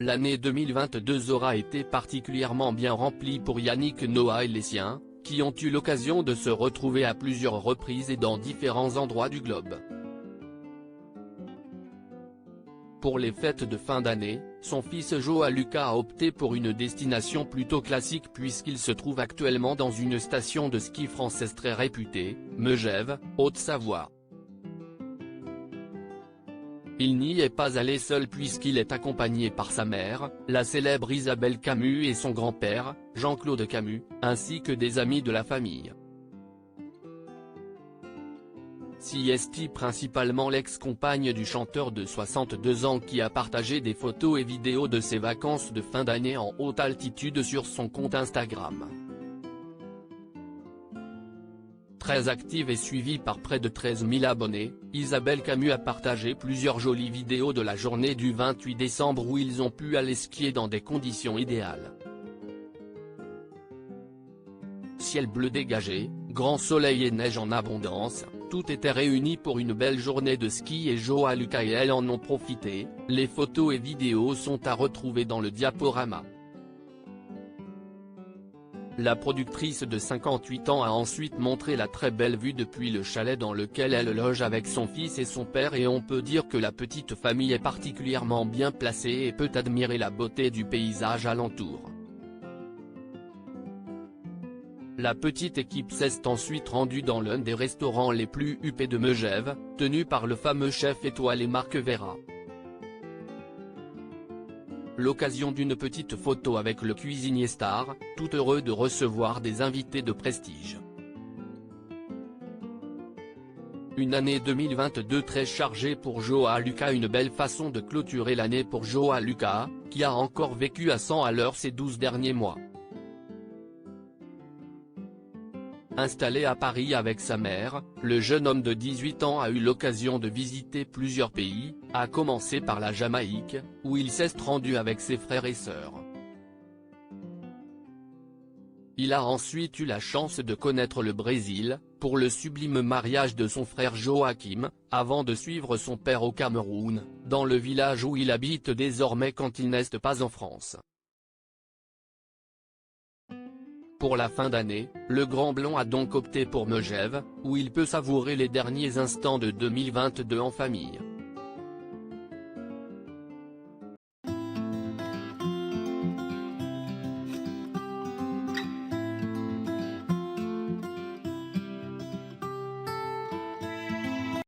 L'année 2022 aura été particulièrement bien remplie pour Yannick Noah et les siens, qui ont eu l'occasion de se retrouver à plusieurs reprises et dans différents endroits du globe. Pour les fêtes de fin d'année, son fils Joao Lucas a opté pour une destination plutôt classique puisqu'il se trouve actuellement dans une station de ski française très réputée, Megève, Haute-Savoie. Il n'y est pas allé seul puisqu'il est accompagné par sa mère, la célèbre Isabelle Camus et son grand-père, Jean-Claude Camus, ainsi que des amis de la famille. S'y est principalement l'ex-compagne du chanteur de 62 ans qui a partagé des photos et vidéos de ses vacances de fin d'année en haute altitude sur son compte Instagram. Très active et suivie par près de 13 000 abonnés, Isabelle Camus a partagé plusieurs jolies vidéos de la journée du 28 décembre où ils ont pu aller skier dans des conditions idéales. Ciel bleu dégagé, grand soleil et neige en abondance, tout était réuni pour une belle journée de ski et Joao Lucas et elle en ont profité. Les photos et vidéos sont à retrouver dans le diaporama. La productrice de 58 ans a ensuite montré la très belle vue depuis le chalet dans lequel elle loge avec son fils et son père et on peut dire que la petite famille est particulièrement bien placée et peut admirer la beauté du paysage alentour. La petite équipe s'est ensuite rendue dans l'un des restaurants les plus huppés de Megève, tenu par le fameux chef étoilé Marc Vera. L'occasion d'une petite photo avec le cuisinier star, tout heureux de recevoir des invités de prestige. Une année 2022 très chargée pour Joao Lucas, une belle façon de clôturer l'année pour Joao Lucas, qui a encore vécu à 100 à l'heure ces 12 derniers mois. Installé à Paris avec sa mère, le jeune homme de 18 ans a eu l'occasion de visiter plusieurs pays, à commencer par la Jamaïque, où il s'est rendu avec ses frères et sœurs. Il a ensuite eu la chance de connaître le Brésil, pour le sublime mariage de son frère Joachim, avant de suivre son père au Cameroun, dans le village où il habite désormais quand il n'est pas en France. Pour la fin d'année, le Grand Blond a donc opté pour Megève, où il peut savourer les derniers instants de 2022 en famille.